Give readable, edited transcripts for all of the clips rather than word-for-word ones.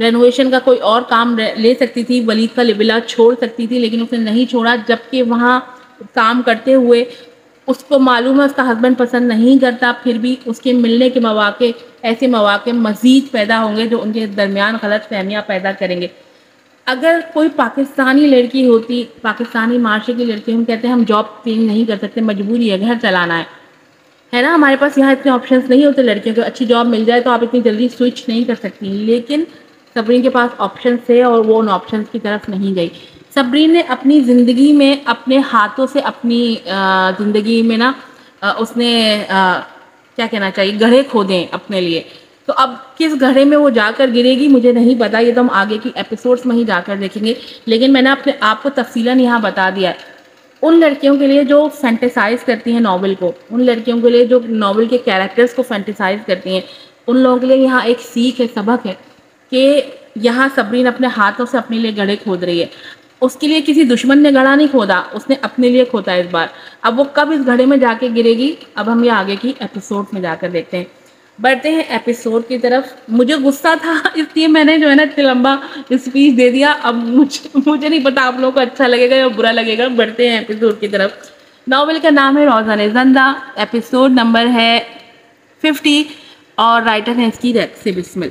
Renovation کا کوئی اور کام لے سکتی تھی، ولید کا لبلا چھوڑ سکتی تھی، لیکن اس نے نہیں چھوڑا، جبکہ وہاں کام کرتے ہوئے اس کو معلوم ہے اس کا ہسبینڈ پسند نہیں کرتا، پھر بھی اس کے ملنے کے مواقع، ایسے مواقع مزید پیدا ہوں گے جو ان کے درمیان غلط فہمیاں پیدا کریں گے۔ اگر کوئی پاکستانی لڑکی ہوتی، پاکستانی معاشرے کی لڑکی، ہم کہتے ہیں ہم جاب چینج نہیں کر سکتے، مجبوری ہے، گھر چلانا ہے نا، ہمارے پاس یہاں اتنے آپشنس نہیں ہوتے لڑکیوں کو، اچھی جاب مل جائے تو آپ اتنی جلدی سوئچ نہیں کر سکتی، لیکن صبرین کے پاس آپشنس تھے اور وہ ان آپشنس کی طرف نہیں گئی۔ صبرین نے اپنی زندگی میں اپنے ہاتھوں سے اپنی زندگی میں نا اس نے کیا کہنا چاہیے، گڑھے کھودے ہیں اپنے لیے، تو اب کس گڑھے میں وہ جا کر گرے گی مجھے نہیں پتا، یہ تو ہم آگے کی ایپیسوڈز میں ہی جا کر دیکھیں گے، لیکن میں نے اپنے آپ کو تفصیلاً یہاں بتا دیا ہے۔ ان لڑکیوں کے لیے جو فینٹیسائز کرتی ہیں ناول کو، ان لڑکیوں کے لیے جو ناول کے کیریکٹرز کو فینٹیسائز کرتی ہیں، ان لوگوں کے لیے یہاں ایک سیکھ ہے، سبق ہے کہ یہاں صبرین اپنے ہاتھوں سے اپنے لیے گڑھے کھود رہی ہے۔ اس کے لیے کسی دشمن نے گڑھا نہیں کھودا، اس نے اپنے لیے کھودا اس بار۔ اب وہ کب اس گڑھے میں جا کے گرے گی، اب ہم یہ آگے کی ایپیسوڈ میں جا کر دیکھتے ہیں۔ بڑھتے ہیں ایپیسوڈ کی طرف۔ مجھے غصہ تھا اس لیے میں نے جو ہے نا اتنا لمبا اسپیچ دے دیا، اب مجھے نہیں پتا آپ لوگوں کو اچھا لگے گا یا برا لگے گا۔ بڑھتے ہیں ایپیسوڈ کی طرف۔ ناول کا نام ہے روزانِ زندہ، ایپیسوڈ نمبر ہے 50 اور رائٹر ہیں اس کی ریکسی بسمل۔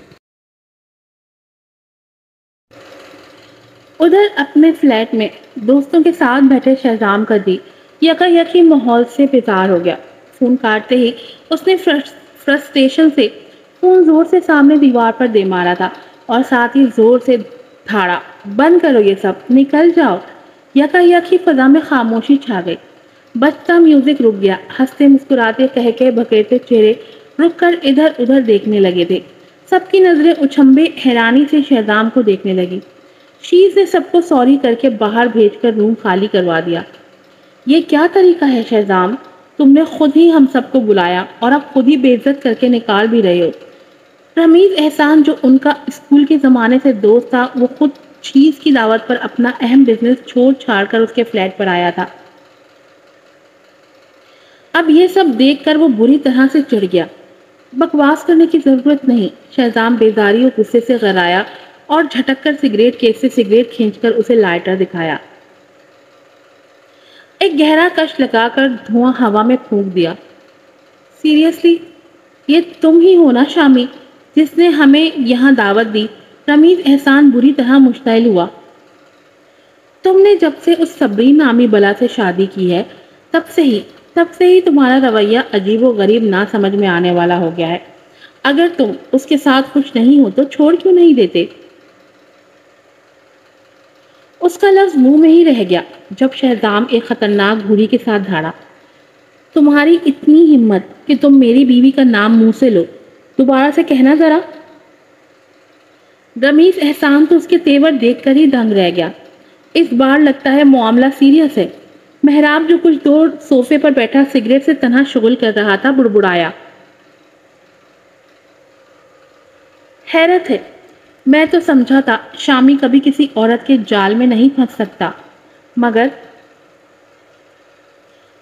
ادھر اپنے فلیٹ میں دوستوں کے ساتھ بیٹھے شہزام کا جی یکا ماحول سے بیزار ہو گیا۔ فون کاٹتے ہی اس نے فرسٹریشن سے فون زور سے سامنے دیوار پر دے مارا تھا اور ساتھ ہی زور سے دھاڑا، بند کرو یہ سب، نکل جاؤ۔ یکا فضا میں خاموشی چھا گئی۔ بجتا میوزک رک گیا، ہنستے مسکراتے کہکے بکیرتے چہرے رک کر ادھر ادھر دیکھنے لگے تھے۔ سب کی نظریں اچھمبے حیرانی سے شہزام کو دیکھنے لگی۔ شیز نے سب کو سوری کر کے باہر بھیج کر روم خالی کروا دیا۔ یہ کیا طریقہ ہے شہزام؟ تم نے خود ہی ہم سب کو بلایا اور اب خود ہی بے عزت کر کے نکال بھی رہے ہو۔ رمیز احسان جو ان کا اسکول کے زمانے سے دوست تھا، وہ خود شیز کی دعوت پر اپنا اہم بزنس چھوڑ چھاڑ کر اس کے فلیٹ پر آیا تھا۔ اب یہ سب دیکھ کر وہ بری طرح سے چڑھ گیا۔ بکواس کرنے کی ضرورت نہیں، شہزام بیزاری اور غصے سے غرایا اور جھٹک کر سگریٹ کیس سے سگریٹ کھینچ کر اسے لائٹر دکھایا۔ ایک گہرا کش لگا کر دھواں ہوا میں پھونک دیا۔ سیریسلی، یہ تم ہی ہو نا شامی جس نے ہمیں یہاں دعوت دی؟ رمیز احسان بری طرح مشتعل ہوا۔ تم نے جب سے اس صبرین نامی بلا سے شادی کی ہے، تب سے ہی تمہارا رویہ عجیب و غریب نہ سمجھ میں آنے والا ہو گیا ہے۔ اگر تم اس کے ساتھ خوش نہیں ہو تو چھوڑ کیوں نہیں دیتے؟ اس کا لفظ منہ میں ہی رہ گیا جب شہزام ایک خطرناک گھوڑی کے ساتھ دھاڑا۔ تمہاری اتنی ہمت کہ تم میری بیوی کا نام منہ سے لو، دوبارہ سے کہنا ذرا۔ رمیز احسان تو اس کے تیور دیکھ کر ہی دنگ رہ گیا۔ اس بار لگتا ہے معاملہ سیریس ہے۔ محراب جو کچھ دور صوفے پر بیٹھا سگریٹ سے تنہا شغل کر رہا تھا، بڑبڑایا۔ حیرت ہے، میں تو سمجھا تھا شامی کبھی کسی عورت کے جال میں نہیں پھنس سکتا، مگر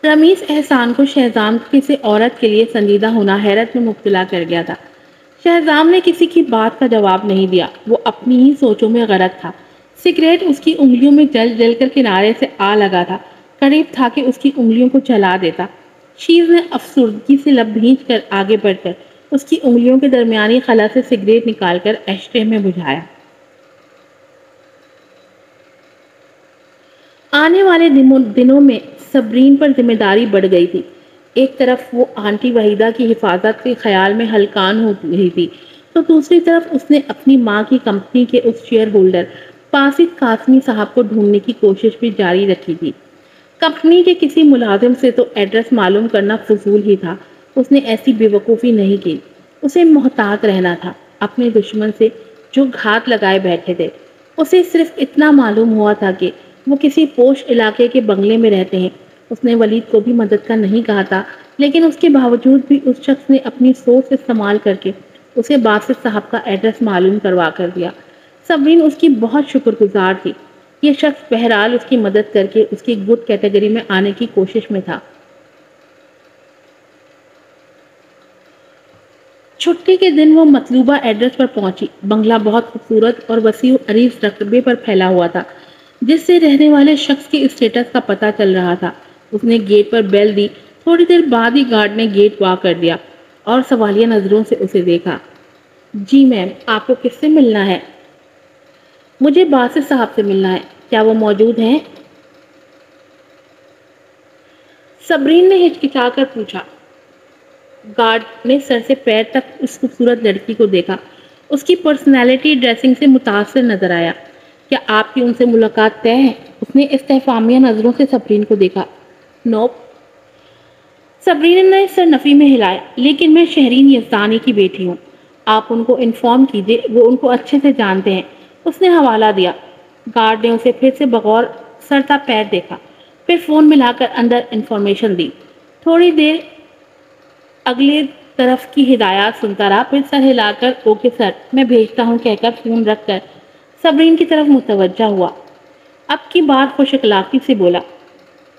رمیز احسان کو شہزام کسی عورت کے لیے سنجیدہ ہونا حیرت میں مبتلا کر گیا تھا۔ شہزام نے کسی کی بات کا جواب نہیں دیا، وہ اپنی ہی سوچوں میں غرق تھا۔ سگریٹ اس کی انگلیوں میں جل جل کر کنارے سے آ لگا تھا، قریب تھا کہ اس کی انگلیوں کو جلا دیتا۔ شیز نے افسردگی سے لب بھینچ کر آگے بڑھ کر اس کی انگلیوں کے درمیانی خلا سے سگریٹ نکال کر ایشٹرے میں بجھایا۔ آنے والے دنوں میں صبرین پر ذمہ داری بڑھ گئی تھی۔ ایک طرف وہ آنٹی وحیدہ کی حفاظت کے خیال میں ہلکان ہو رہی تھی، تو دوسری طرف اس نے اپنی ماں کی کمپنی کے اس شیئر ہولڈر باسط قاسمی صاحب کو ڈھونڈنے کی کوشش بھی جاری رکھی تھی۔ کمپنی کے کسی ملازم سے تو ایڈریس معلوم کرنا فضول ہی تھا، اس نے ایسی بے وقوفی نہیں کی۔ اسے محتاط رہنا تھا اپنے دشمن سے جو گھات لگائے بیٹھے تھے۔ اسے صرف اتنا معلوم ہوا تھا کہ وہ کسی پوش علاقے کے بنگلے میں رہتے ہیں۔ اس نے ولید کو بھی مدد کا نہیں کہا تھا، لیکن اس کے باوجود بھی اس شخص نے اپنی سوچ استعمال کر کے اسے باسط صاحب کا ایڈریس معلوم کروا کر دیا۔ صبرین اس کی بہت شکر گزار تھی۔ یہ شخص بہرحال اس کی مدد کر کے اس کی گڈ کیٹیگری میں آنے کی کوشش میں تھا۔ چھٹی کے دن وہ مطلوبہ ایڈریس پر پہنچی۔ بنگلہ بہت خوبصورت اور وسیع و عریض رقبے پر پھیلا ہوا تھا، جس سے رہنے والے شخص کے اسٹیٹس کا پتہ چل رہا تھا۔ اس نے گیٹ پر بیل دی۔ تھوڑی دیر بعد ہی گارڈ نے گیٹ وا کر دیا اور سوالیہ نظروں سے اسے دیکھا۔ جی میم، آپ کو کس سے ملنا ہے؟ مجھے باسط صاحب سے ملنا ہے، کیا وہ موجود ہیں؟ صبرین نے ہچکچا کر پوچھا۔ گارڈ نے سر سے پیر تک اس خوبصورت لڑکی کو دیکھا۔ اس کی پرسنالٹی ڈریسنگ سے متاثر نظر آیا۔ کیا آپ کی ان سے ملاقات طے ہے؟ اس نے استفہامیہ نظروں سے صبرین کو دیکھا۔ نوپ۔ صبرین نے سر نفی میں ہلایا۔ لیکن میں شہرین یزدانی کی بیٹی ہوں، آپ ان کو انفارم کیجئے، وہ ان کو اچھے سے جانتے ہیں۔ اس نے حوالہ دیا۔ گارڈ نے اسے پھر سے بغور سر تا پیر دیکھا، پھر فون ملا کر اندر انفارمیشن دی۔ تھوڑی دیر اگلے طرف کی ہدایات سنتا رہا، پھر سر ہلا کر اوکے سر، میں بھیجتا ہوں کہہ کر فون رکھ کر صبرین کی طرف متوجہ ہوا۔ اب کی بار خوش اخلاقی سے بولا،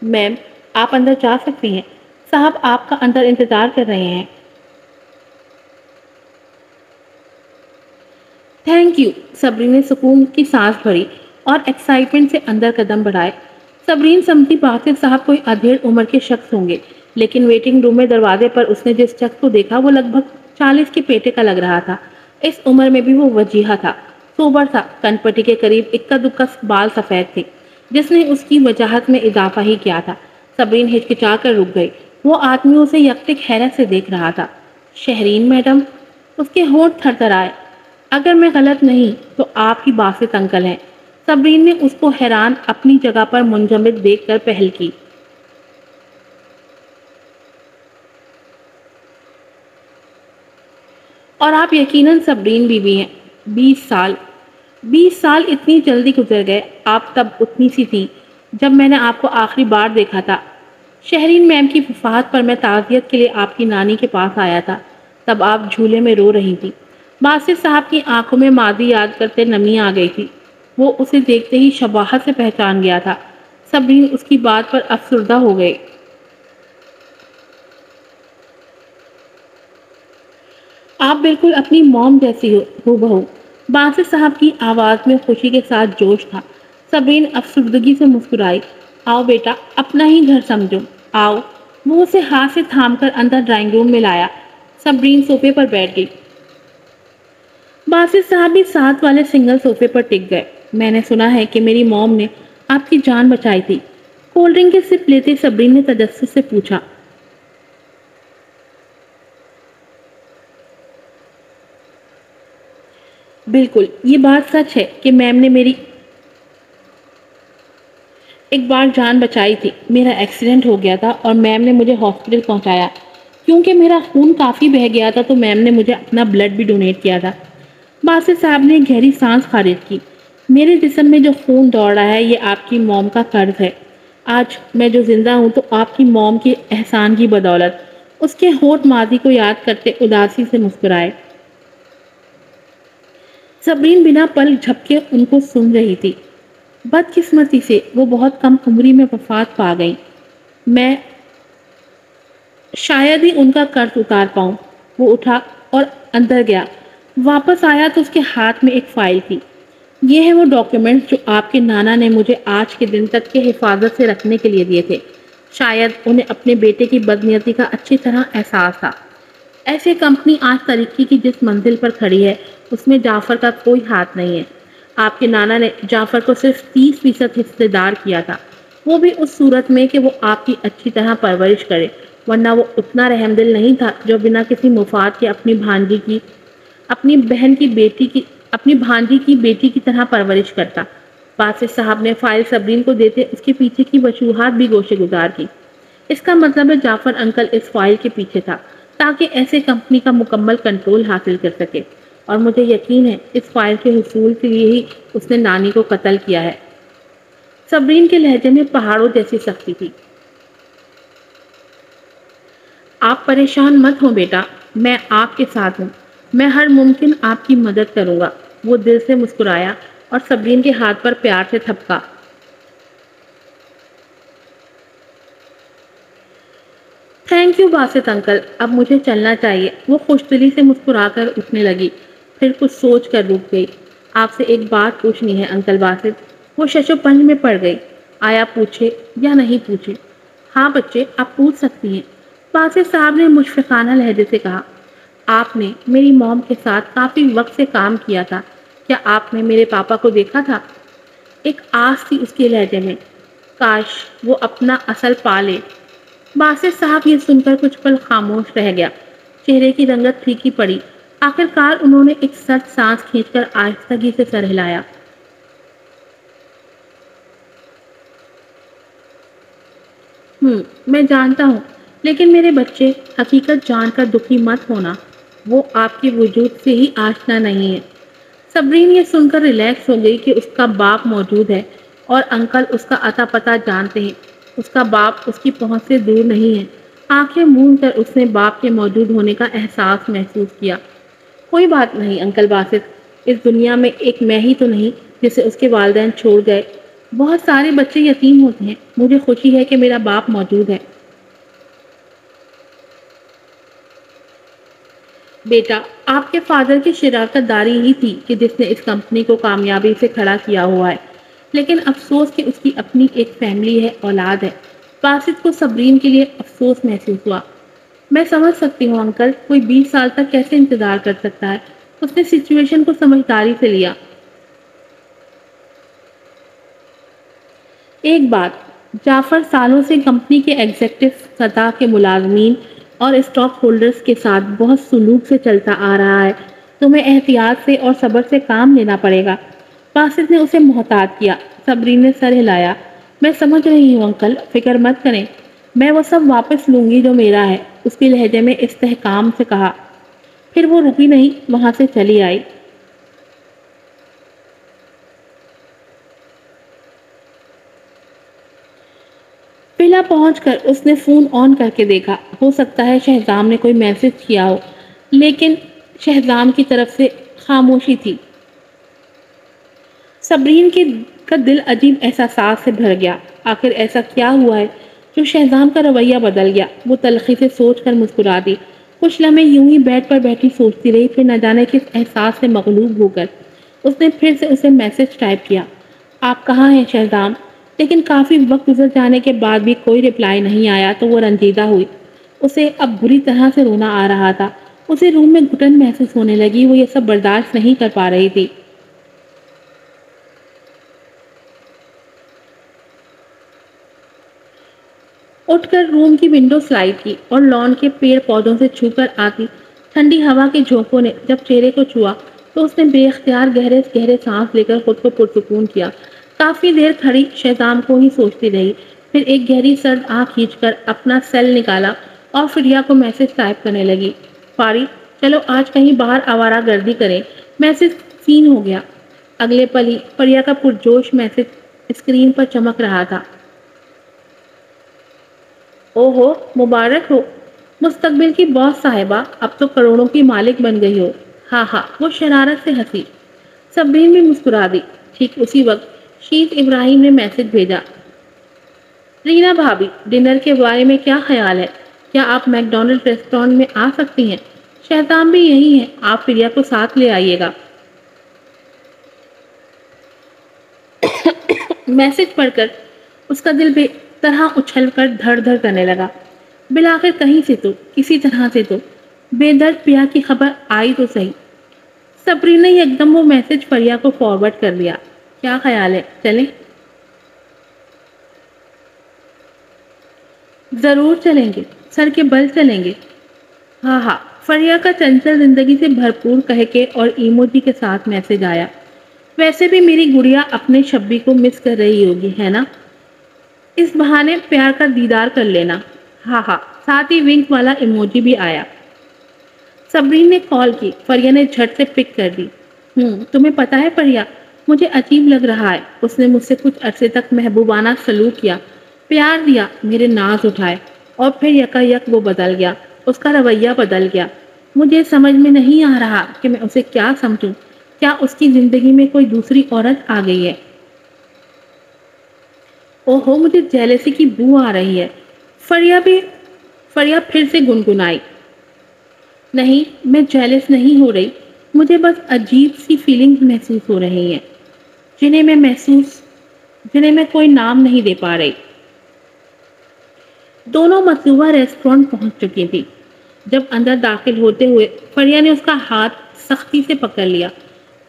میم آپ اندر جا سکتی ہیں، صاحب آپ کا اندر انتظار کر رہے ہیں۔ Thank you. صبرین نے سکون کی سانس بھری اور ایکسائٹمنٹ سے اندر قدم بڑھائے۔ صبرین سمجھی باسط صاحب کوئی ادھیڑ عمر کے شخص ہوں گے، لیکن ویٹنگ روم میں دروازے پر اس نے جس شخص کو دیکھا وہ لگ بھگ 40 کے پیٹے کا لگ رہا تھا۔ اس عمر میں بھی وہ وجیہہ تھا، سوبر تھا، کن پٹی کے قریب اکا دکا بال سفید تھے، جس نے اس کی وجاہت میں اضافہ ہی کیا تھا۔ صبرین ہچکچا کر رک گئی۔ وہ آدمی اسے یکتک حیرت سے دیکھ رہا تھا۔ شہرین میڈم؟ اس کے ہونٹ تھر تھر آئے۔ اگر میں غلط نہیں تو آپ کی باسط انکل ہیں۔ صبرین نے اس کو حیران اپنی جگہ پر منجمد دیکھ کر پہل کی۔ اور آپ یقیناً صبرین بیوی ہیں۔ 20 سال اتنی جلدی گزر گئے۔ آپ تب اتنی سی تھیں جب میں نے آپ کو آخری بار دیکھا تھا۔ شہرین میم کی وفات پر میں تعزیت کے لیے آپ کی نانی کے پاس آیا تھا، تب آپ جھولے میں رو رہی تھی۔ باسط صاحب کی آنکھوں میں ماضی یاد کرتے نمی آ گئی تھی۔ وہ اسے دیکھتے ہی شباہت سے پہچان گیا تھا۔ صبرین اس کی بات پر افسردہ ہو گئے۔ آپ بالکل اپنی موم جیسی ہو بہو۔ باسط صاحب کی آواز میں خوشی کے ساتھ جوش تھا۔ صبرین افسردگی سے مسکرائی۔ آؤ بیٹا، اپنا ہی گھر سمجھو، آؤ۔ وہ اسے ہاتھ سے تھام کر اندر ڈرائنگ روم میں لایا۔ صبرین صوفے پر بیٹھ گئی۔ باسط صاحب بھی ساتھ والے سنگل صوفے پر ٹک گئے۔ میں نے سنا ہے کہ میری موم نے آپ کی جان بچائی تھی۔ کولڈ ڈرنک کی سپ لیتے صبرین نے تجسس سے پوچھا۔ بالکل، یہ بات سچ ہے کہ میم نے میری ایک بار جان بچائی تھی۔ میرا ایکسیڈنٹ ہو گیا تھا اور میم نے مجھے ہاسپٹل پہنچایا۔ کیونکہ میرا خون کافی بہہ گیا تھا تو میم نے مجھے اپنا بلڈ بھی ڈونیٹ کیا تھا۔ باسط صاحب نے گہری سانس خارج کی۔ میرے جسم میں جو خون دوڑ رہا ہے یہ آپ کی موم کا قرض ہے۔ آج میں جو زندہ ہوں تو آپ کی موم کے احسان کی بدولت۔ اس کے ہونٹ ماضی کو یاد کرتے اداسی سے مسکرائے۔ صبرین بنا پل جھپکے ان کو سن رہی تھی۔ بدقسمتی سے وہ بہت کم عمری میں وفات پا گئیں۔ میں شاید ہی ان کا قرض اتار پاؤں۔ وہ اٹھا اور اندر گیا۔ واپس آیا تو اس کے ہاتھ میں ایک فائل تھی۔ یہ ہے وہ ڈاکیومنٹس جو آپ کے نانا نے مجھے آج کے دن تک کے حفاظت سے رکھنے کے لیے دیے تھے۔ شاید انہیں اپنے بیٹے کی بدنیتی کا اچھی طرح احساس تھا۔ ایسے کمپنی آج ترقی کی جس منزل پر کھڑی ہے اس میں جعفر کا کوئی ہاتھ نہیں ہے۔ آپ کے نانا نے جعفر کو صرف 30% حصہ دار کیا تھا، وہ بھی اس صورت میں کہ وہ آپ کی اچھی طرح پرورش کرے، ورنہ وہ اتنا رحم دل نہیں تھا جو بنا کسی مفاد کے اپنی بھانجی کی بیٹی کی طرح پرورش کرتا۔ باسط صاحب نے فائل صبرین کو دیتے اس کے پیچھے کی وجوہات بھی گوشے گزار کی۔ اس کا مطلب ہے جعفر انکل اس فائل کے پیچھے تھا تاکہ ایسے کمپنی کا مکمل کنٹرول حاصل کر سکے، اور مجھے یقین ہے اس فائل کے حصول کے لیے ہی اس نے نانی کو قتل کیا ہے۔ صبرین کے لہجے میں پہاڑوں جیسی سختی تھی۔ آپ پریشان مت ہوں بیٹا، میں آپ کے ساتھ ہوں، میں ہر ممکن آپ کی مدد کروں گا۔ وہ دل سے مسکرایا اور صبرین کے ہاتھ پر پیار سے تھپکا۔ Thank thank you Basit uncle, اب مجھے چلنا چاہیے۔ وہ خوش دلی سے مسکرا کر اٹھنے لگی، پھر کچھ سوچ کر رک گئی۔ آپ سے ایک بات پوچھنی ہے انکل باسط۔ وہ ششو پنج میں پڑ گئی۔ آیا پوچھے یا نہیں پوچھے؟ ہاں بچے، آپ پوچھ سکتی ہیں، باسط صاحب نے مشفقانہ لہجے سے کہا۔ آپ نے میری موم کے ساتھ کافی وقت سے کام کیا تھا، کیا آپ نے میرے پاپا کو دیکھا تھا؟ ایک آس تھی اس کے لہجے میں، کاش وہ اپنا اصل پالے۔ باسط صاحب یہ سن کر کچھ پل خاموش رہ گیا، چہرے کی رنگت پھیکی پڑی۔ آخر کار انہوں نے ایک سخت سانس کھینچ کر آہستگی سے سر ہلایا۔ میں جانتا ہوں، لیکن میرے بچے، حقیقت جان کر دکھی مت ہونا، وہ آپ کے وجود سے ہی آشنا نہیں ہے۔ صبرین یہ سن کر ریلیکس ہو گئی کہ اس کا باپ موجود ہے اور انکل اس کا اتا پتہ جانتے ہیں۔ اس کا باپ اس کی پہنچ سے دور نہیں ہے۔ آنکھیں موند کر اس نے باپ کے موجود ہونے کا احساس محسوس کیا۔ کوئی بات نہیں انکل باسط، اس دنیا میں ایک میں ہی تو نہیں جسے اس کے والدین چھوڑ گئے۔ بہت سارے بچے یتیم ہوتے ہیں، مجھے خوشی ہے کہ میرا باپ موجود ہے۔ بیٹا، آپ کے فادر کی شراکت داری ہی تھی کہ جس نے اس کمپنی کو کامیابی سے کھڑا کیا ہوا ہے، لیکن افسوس کہ اس کی اپنی ایک فیملی ہے، اولاد ہے۔ باسط کو صبرین کے لیے افسوس محسوس ہوا۔ میں سمجھ سکتی ہوں انکل، کوئی 20 سال تک کیسے انتظار کر سکتا ہے؟ اس نے سچویشن کو سمجھداری سے لیا۔ ایک بات، جعفر سالوں سے کمپنی کے ایگزیکٹو سطح کے ملازمین اور اسٹاک ہولڈرز کے ساتھ بہت سلوک سے چلتا آ رہا ہے۔ تمہیں احتیاط سے اور صبر سے کام لینا پڑے گا۔ باسط نے اسے محتاط کیا۔ صبرین نے سر ہلایا۔ میں سمجھ رہی ہوں انکل، فکر مت کریں، میں وہ سب واپس لوں گی جو میرا ہے، اس کے لہجے میں استحکام سے کہا۔ پھر وہ رکی نہیں، وہاں سے چلی آئی۔ ولا پہنچ کر اس نے فون آن کر کے دیکھا۔ ہو سکتا ہے شہزام نے کوئی میسج کیا ہو، لیکن شہزام کی طرف سے خاموشی تھی۔ صبرین کا دل عجیب احساسات سے بھر گیا۔ آخر ایسا کیا ہوا ہے جو شہزام کا رویہ بدل گیا؟ وہ تلخی سے سوچ کر مسکرا دی۔ کچھ لمحے یوں ہی بیڈ پر بیٹھی سوچتی رہی، پھر نہ جانے کس احساس سے مغلوب ہو کر اس نے پھر سے اسے میسج ٹائپ کیا۔ آپ کہاں ہیں شہزام؟ لیکن کافی وقت گزر جانے کے بعد بھی کوئی رپلائی نہیں آیا تو وہ رنجیدہ ہوئی۔ اسے اب بری طرح سے رونا آ رہا تھا۔ اسے روم میں گھٹن محسوس ہونے لگی، وہ یہ سب برداشت نہیں کر پا رہی تھی۔ اٹھ کر روم کی ونڈو سلائڈ کی اور لان کے پیڑ پودوں سے چھو کر آتی ٹھنڈی ہوا کے جھونکوں نے جب چہرے کو چھوا تو اس نے بے اختیار گہرے گہرے سانس لے کر خود کو پرسکون کیا۔ کافی دیر کھڑی شہزام کو ہی سوچتی رہی، پھر ایک گہری سرد آنکھ کھینچ کر اپنا سیل نکالا اور فریہ کو میسج ٹائپ کرنے لگی۔ پاری، چلو آج کہیں باہر آوارہ گردی کریں۔ میسج سین ہو گیا۔ اگلے پل ہی فریہ کا پرجوش میسج اسکرین پر چمک رہا تھا۔ او ہو، مبارک ہو مستقبل کی باس صاحبہ، اب تو کروڑوں کی مالک بن گئی ہو۔ ہاں ہاں، وہ شرارت سے ہنسی۔ صبرین بھی مسکرا دی۔ ٹھیک اسی وقت شیت ابراہیم نے میسج بھیجا۔ رینا بھابی، ڈنر کے بارے میں کیا خیال ہے؟ کیا آپ میک ڈونلڈ ریسٹورانٹ میں آ سکتی ہیں؟ شہزام بھی یہی ہے، آپ فریہ کو ساتھ لے آئیے گا۔ میسج پڑھ کر اس کا دل بے طرح اچھل کر دھڑ دھڑ کرنے لگا۔ بالآخر کہیں سے تو، کسی طرح سے تو بے درد پیا کی خبر آئی تو صحیح۔ صبرین نے ایک دم وہ میسج فریہ کو فارورڈ کر دیا۔ کیا خیال ہے، چلیں؟ ضرور چلیں گے، سر کے بل چلیں گے۔ ہاں ہاں، فریہ کا چنچل زندگی سے بھرپور کہہ کے اور ایموجی کے ساتھ میسج آیا۔ ویسے بھی میری گڑیا اپنے شبی کو مس کر رہی ہوگی، ہے نا؟ اس بہانے پیار کا دیدار کر لینا۔ ہاں ہاں، ساتھ ہی ونک والا ایموجی بھی آیا۔ صبرین نے کال کی، فریہ نے جھٹ سے پک کر دی۔ تمہیں پتا ہے فریہ، مجھے عجیب لگ رہا ہے، اس نے مجھ سے کچھ عرصے تک محبوبانہ سلوک کیا، پیار دیا، میرے ناز اٹھائے، اور پھر یکا یک وہ بدل گیا، اس کا رویہ بدل گیا۔ مجھے سمجھ میں نہیں آ رہا کہ میں اسے کیا سمجھوں۔ کیا اس کی زندگی میں کوئی دوسری عورت آ گئی ہے؟ اوہو، مجھے جیلسی کی بو آ رہی ہے۔ فریہ فریہ پھر سے گنگنائی، نہیں میں جیلس نہیں ہو رہی، مجھے بس عجیب سی فیلنگ محسوس ہو رہی ہیں جنہیں میں محسوس جنہیں میں کوئی نام نہیں دے پا رہی۔ دونوں مطلوبہ ریسٹورانٹ پہنچ چکی تھی۔ جب اندر داخل ہوتے ہوئے فریہ نے اس کا ہاتھ سختی سے پکڑ لیا۔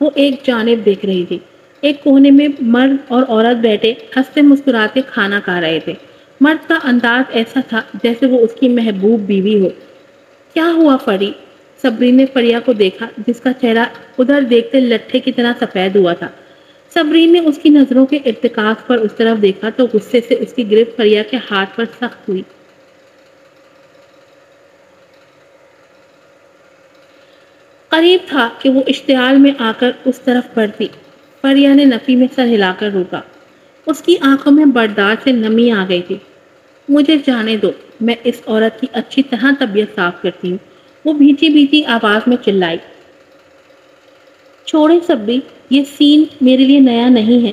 وہ ایک جانب دیکھ رہی تھی۔ ایک کونے میں مرد اور عورت بیٹھے ہنستے مسکراتے کھانا کھا رہے تھے۔ مرد کا انداز ایسا تھا جیسے وہ اس کی محبوب بیوی ہو۔ کیا ہوا فری؟ صبرین نے فریہ کو دیکھا جس کا چہرہ ادھر دیکھتے لٹھے کی طرح سفید ہوا تھا۔ صبرین نے اس کی نظروں کے ارتکاز پر اس طرف دیکھا تو غصے سے اس کی گرفت فریہ کے ہاتھ پر سخت ہوئی۔ قریب تھا کہ وہ اشتعال میں آ کر اس طرف بڑھتی۔ فریہ نے نفی میں سر ہلا کر روکا۔ اس کی آنکھوں میں برداشت سے نمی آ گئی تھی۔ مجھے جانے دو، میں اس عورت کی اچھی طرح طبیعت صاف کرتی ہوں، وہ بھیچی بھیچی آواز میں چلائی۔ چھوڑے صبری، یہ سین میرے لیے نیا نہیں ہے۔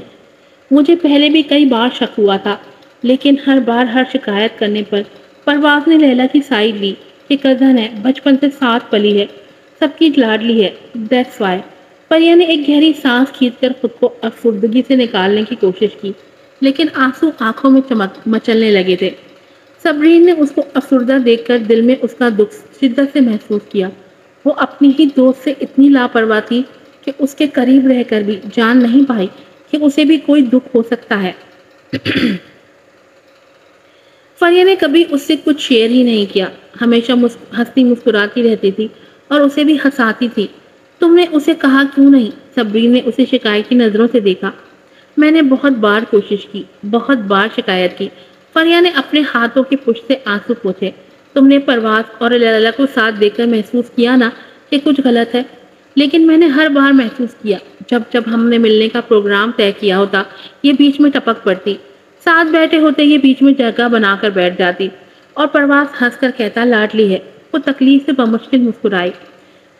مجھے پہلے بھی کئی بار شک ہوا تھا، لیکن ہر بار ہر شکایت کرنے پر پرواز نے لیلا کی سائیڈ لی کہ کزن ہے، بچپن سے ساتھ پلی ہے، سب کی لاڈلی ہے، دیٹس وائی۔ فریہ نے ایک گہری سانس کھینچ کر خود کو افسردگی سے نکالنے کی کوشش کی، لیکن آنسو آنکھوں میں مچلنے لگے تھے۔ صبرین نے اس کو افسردہ دیکھ کر دل میں اس کا دکھ شدت سے محسوس کیا۔ وہ اپنی ہی دوست سے اتنی لاپرواہ تھی کہ اس کے قریب رہ کر بھی جان نہیں پائی کہ اسے بھی کوئی دکھ ہو سکتا ہے۔ فریہ نے کبھی اس سے کچھ شیئر ہی نہیں کیا، ہمیشہ ہنستی مسکراتی رہتی تھی اور اسے بھی ہنساتی تھی۔ تم نے اسے کہا کیوں نہیں؟ صبرین نے اسے شکایتی نظروں سے دیکھا۔ میں نے بہت بار کوشش کی، بہت بار شکایت کی۔ فریہ نے اپنے ہاتھوں کی پشت سے آنسو پوچھے۔ تم نے پرواز اور لیلا کو ساتھ دیکھ کر محسوس کیا نا کہ کچھ غلط ہے، لیکن میں نے ہر بار محسوس کیا جب ہم نے ملنے کا پروگرام طے کیا ہوتا، یہ بیچ میں ٹپک پڑتی، ساتھ بیٹھے ہوتے یہ بیچ میں جگہ بنا کر بیٹھ جاتی اور پرواز ہنس کر کہتا لاڈلی ہے۔ وہ تکلیف سے بمشکل مسکرائی۔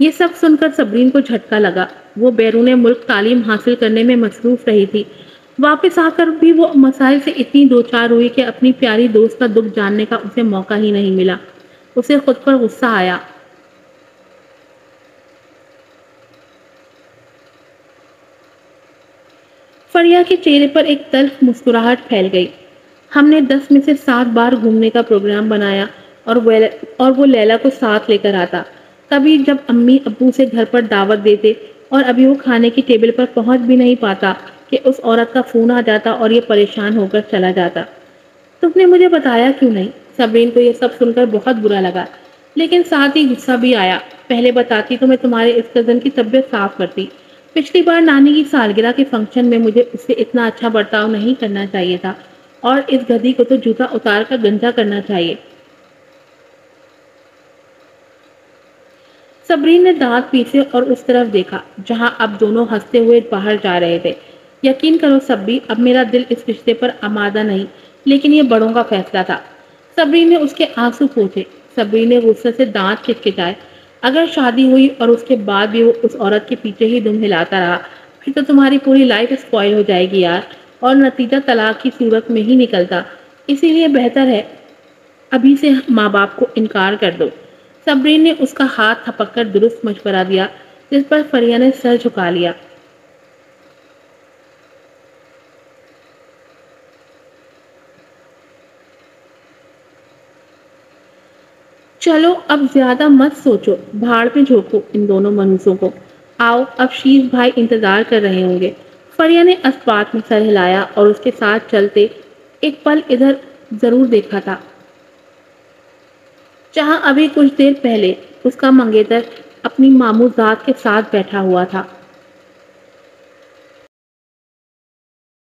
یہ سب سن کر صبرین کو جھٹکا لگا۔ وہ بیرون ملک تعلیم حاصل کرنے میں مصروف رہی تھی۔ واپس آ کر بھی وہ مسائل سے اتنی دوچار ہوئی کہ اپنی پیاری دوست کا دکھ جاننے کا اسے موقع ہی نہیں ملا۔ اسے خود پر غصہ آیا۔ فریہ کے چہرے پر ایک تلخ مسکراہٹ پھیل گئی۔ ہم نے 10 میں سے 7 بار گھومنے کا پروگرام بنایا اور وہ لیلا کو ساتھ لے کر آتا۔ کبھی جب امی ابو سے گھر پر دعوت دیتے اور ابھی وہ کھانے کی ٹیبل پر پہنچ بھی نہیں پاتا کہ اس عورت کا فون آ جاتا اور یہ پریشان ہو کر چلا جاتا۔ تم نے مجھے بتایا کیوں نہیں؟ صبرین کو یہ سب سن کر بہت برا لگا، لیکن ساتھ ہی غصہ بھی آیا۔ پہلے بتاتی تو میں تمہارے اس کزن کی طبیعت صاف کرتی۔ پچھلی بار نانی کی سالگرہ کے فنکشن میں مجھے اس سے اتنا اچھا برتاؤ نہیں کرنا چاہیے تھا، اور اس گدھی کو تو جوتا اتار کر گنجا کرنا چاہیے۔ صبرین نے دانت پیسے اور اس طرف دیکھا جہاں اب دونوں ہنستے ہوئے باہر جا رہے تھے۔ یقین کرو صبری، اب میرا دل اس رشتے پر آمادہ نہیں، لیکن یہ بڑوں کا فیصلہ تھا۔ صبرین نے اس کے آنسو پوچھے۔ صبرین نے غصے سے دانت کھٹکھٹائے۔ اگر شادی ہوئی اور اس کے بعد بھی وہ اس عورت کے پیچھے ہی دم ہلاتا رہا، پھر تو تمہاری پوری لائف اسپوائل ہو جائے گی یار، اور نتیجہ طلاق کی صورت میں ہی نکلتا۔ اسی لیے بہتر ہے ابھی سے ماں باپ کو انکار کر دو۔ صبرین نے اس کا ہاتھ تھپک کر درست مشورہ دیا، جس پر فریہ نے سر جھکا لیا۔ چلو اب زیادہ مت سوچو، بھاڑ میں جھونکو ان دونوں منوسوں کو۔ آؤ اب شیز بھائی انتظار کر رہے ہوں گے۔ فریہ نے اسبات میں سر ہلایا اور اس کے ساتھ چلتے ایک پل ادھر ضرور دیکھا تھا جہاں ابھی کچھ دیر پہلے اس کا منگیتر اپنی ماموں ذات کے ساتھ بیٹھا ہوا تھا۔